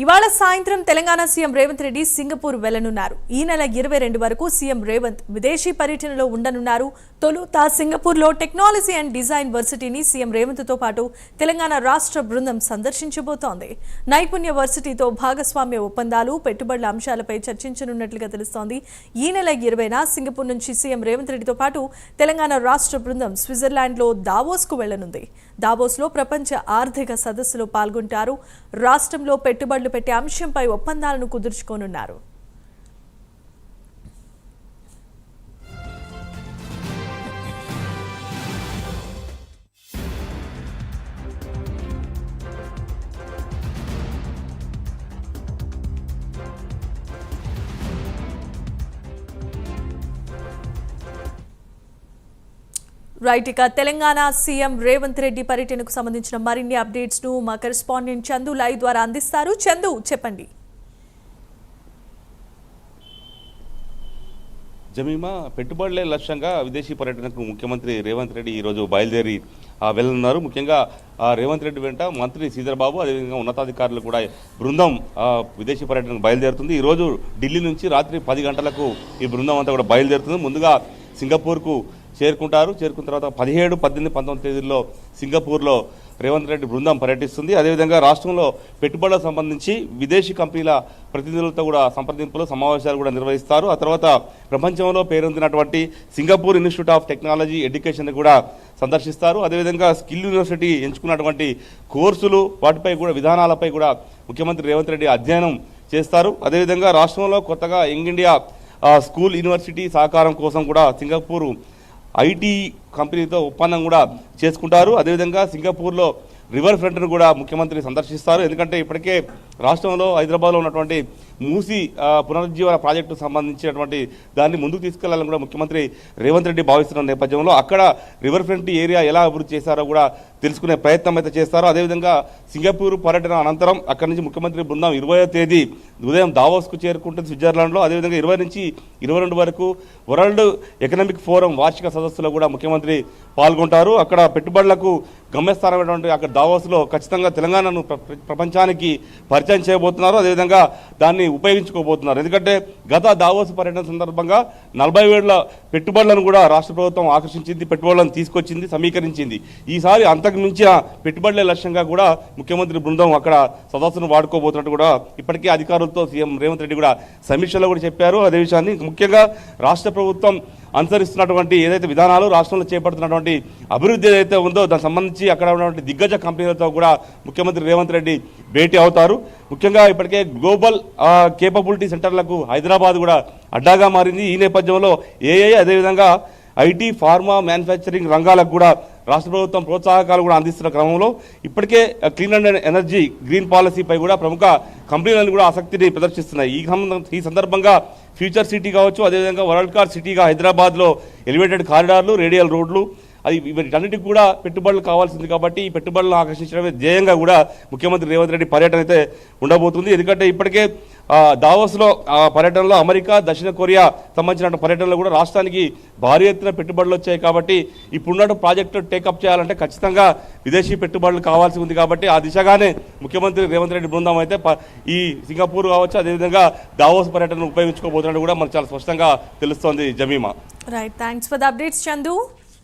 ఇవాళ సాయంత్రం Telangana CM Revanth Reddy Singapore వెళ్లనున్నారు. ఈ నెల 22 వరకు సీఎం రేవంత్ విదేశీ పర్యటనలో ఉండనున్నారు. తొలుత సింగపూర్లో టెక్నాలజీ అండ్ డిజైన్ వర్సిటీని సీఎం రేవంత్ తో పాటు తెలంగాణ రాష్ట్ర బృందం సందర్శించబోతోంది. నైపుణ్య వర్సిటీతో భాగస్వామ్య ఒప్పందాలు, పెట్టుబడుల అంశాలపై చర్చించనున్నట్లుగా తెలుస్తోంది. ఈ నెల 20న సింగపూర్ నుంచి సీఎం రేవంత్ రెడ్డితో పాటు తెలంగాణ రాష్ట్ర బృందం స్విట్జర్లాండ్లో దావోస్కు వెళ్లనుంది. దావోస్లో ప్రపంచ ఆర్థిక సదస్సులో పాల్గొంటారు. రాష్ట్రంలో పెట్టుబడులు పెట్టే అంశంపై ఒప్పందాలను కుదుర్చుకోనున్నారు. రైట్, ఇక తెలంగాణ సీఎం రేవంత్ రెడ్డి పర్యటనకు సంబంధించిన మరిన్ని అప్డేట్స్ ను మా కరెస్పాండెంట్ చందు లైవ్ ద్వారా అందిస్తారు. చందు, చెప్పండి. జమీమా, పెట్టుబడులే లక్ష్యంగా విదేశీ పర్యటనకు ముఖ్యమంత్రి రేవంత్ రెడ్డి ఈరోజు బయలుదేరి వెళ్తున్నారు. ముఖ్యంగా రేవంత్ రెడ్డి వెంట మంత్రి శ్రీధర్ బాబు, అదేవిధంగా ఉన్నతాధికారులు కూడా బృందం విదేశీ పర్యటనకు బయలుదేరుతుంది. ఈరోజు ఢిల్లీ నుంచి రాత్రి 10 గంటలకు ఈ బృందం అంతా కూడా బయలుదేరుతుంది. ముందుగా సింగపూర్కు చేరుకున్న తర్వాత 17, 18, 19 తేదీల్లో సింగపూర్లో రేవంత్ రెడ్డి బృందం పర్యటిస్తుంది. అదేవిధంగా రాష్ట్రంలో పెట్టుబడులకు సంబంధించి విదేశీ కంపెనీల ప్రతినిధులతో కూడా సంప్రదింపులు, సమావేశాలు కూడా నిర్వహిస్తారు. ఆ తర్వాత ప్రపంచంలో పేరొందినటువంటి Singapore institute of technology education కూడా సందర్శిస్తారు. అదేవిధంగా స్కిల్ యూనివర్సిటీ ఎంచుకున్నటువంటి కోర్సులు, వాటిపై కూడా విధానాలపై కూడా ముఖ్యమంత్రి రేవంత్ రెడ్డి అధ్యయనం చేస్తారు. అదేవిధంగా రాష్ట్రంలో కొత్తగా యంగ్ ఇండియా స్కూల్ యూనివర్సిటీ సహకారం కోసం కూడా సింగపూర్ ఐటీ కంపెనీతో ఒప్పందం కూడా చేసుకుంటారు. అదేవిధంగా సింగపూర్లో రివర్ ఫ్రంట్ను కూడా ముఖ్యమంత్రి సందర్శిస్తారు. ఎందుకంటే ఇప్పటికే రాష్ట్రంలో హైదరాబాద్లో ఉన్నటువంటి మూసి పునరుజ్జీవన ప్రాజెక్టుకు సంబంధించినటువంటి దాన్ని ముందుకు తీసుకెళ్లాలని కూడా ముఖ్యమంత్రి రేవంత్ రెడ్డి భావిస్తున్న నేపథ్యంలో అక్కడ రివర్ ఫ్రంట్ ఏరియా ఎలా అభివృద్ధి చేశారో కూడా తెలుసుకునే ప్రయత్నం అయితే చేస్తారు. అదేవిధంగా సింగపూర్ పర్యటన అనంతరం అక్కడి నుంచి ముఖ్యమంత్రి బృందం 20వ తేదీ ఉదయం దావోస్కు చేరుకుంటుంది స్విట్జర్లాండ్లో. అదేవిధంగా 20 నుంచి 22 వరకు వరల్డ్ ఎకనామిక్ ఫోరం వార్షిక సదస్సులో కూడా ముఖ్యమంత్రి పాల్గొంటారు. అక్కడ పెట్టుబడులకు గమ్యస్థానమైనటువంటి అక్కడ దావోస్లో ఖచ్చితంగా తెలంగాణను ప్రపంచానికి పరిచయం చేయబోతున్నారు. అదేవిధంగా దాన్ని ఉపయోగించుకోబోతున్నారు. ఎందుకంటే గత దావోస్ పర్యటన సందర్భంగా 47 పెట్టుబడులను కూడా రాష్ట్ర ప్రభుత్వం ఆకర్షించింది, పెట్టుబడులను తీసుకొచ్చింది, సమీకరించింది. ఈసారి అంతకు మించిన పెట్టుబడులే లక్ష్యంగా కూడా ముఖ్యమంత్రి బృందం అక్కడ సదస్సును వాడుకోబోతున్నట్టు కూడా ఇప్పటికే అధికారులతో సీఎం రేవంత్ రెడ్డి కూడా సమీక్షలో కూడా చెప్పారు. అదే విషయాన్ని ముఖ్యంగా రాష్ట్ర ప్రభుత్వం అనుసరిస్తున్నటువంటి ఏదైతే విధానాలు, రాష్ట్రంలో చేపడుతున్నటువంటి అభివృద్ధి ఏదైతే ఉందో దానికి సంబంధించి అక్కడ ఉన్నటువంటి దిగ్గజ కంపెనీలతో కూడా ముఖ్యమంత్రి రేవంత్ రెడ్డి భేటీ అవుతారు. ముఖ్యంగా ఇప్పటికే గ్లోబల్ కేపబిలిటీ సెంటర్లకు హైదరాబాద్ కూడా అడ్డాగా మారింది. ఈ నేపథ్యంలో ఏఐ, అదేవిధంగా ఐటీ, ఫార్మా, మ్యానుఫ్యాక్చరింగ్ రంగాలకు కూడా రాష్ట్ర ప్రభుత్వం ప్రోత్సాహకాలు కూడా అందిస్తున్న క్రమంలో ఇప్పటికే క్లీన్ అండ్ ఎనర్జీ గ్రీన్ పాలసీపై కూడా ప్రముఖ కంపెనీలను కూడా ఆసక్తిని ప్రదర్శిస్తున్నాయి. ఈ సందర్భంగా ఫ్యూచర్ సిటీ కావచ్చు, అదేవిధంగా వరల్డ్ కార్ సిటీగా హైదరాబాద్లో ఎలివేటెడ్ కారిడార్లు, రేడియల్ రోడ్లు, అది వీటన్నిటికి కూడా పెట్టుబడులు కావాల్సింది. కాబట్టి ఈ పెట్టుబడులను ఆకర్షించడమే ధ్యేయంగా కూడా ముఖ్యమంత్రి రేవంత్ రెడ్డి పర్యటన అయితే ఉండబోతుంది. ఎందుకంటే ఇప్పటికే దావోస్లో పర్యటనలో అమెరికా, దక్షిణ కొరియా సంబంధించిన పర్యటనలో కూడా రాష్ట్రానికి భారీ ఎత్తున పెట్టుబడులు వచ్చాయి. కాబట్టి ఇప్పుడున్న ప్రాజెక్టు టేకప్ చేయాలంటే ఖచ్చితంగా విదేశీ పెట్టుబడులు కావాల్సి ఉంది. కాబట్టి ఆ దిశగానే ముఖ్యమంత్రి రేవంత్ రెడ్డి బృందం అయితే ఈ సింగపూర్ కావచ్చు, అదేవిధంగా దావోస్ పర్యటనను ఉపయోగించుకోబోతున్నట్టు కూడా మనకు చాలా స్పష్టంగా తెలుస్తోంది. Jemimah, right, thanks for the updates Chandu.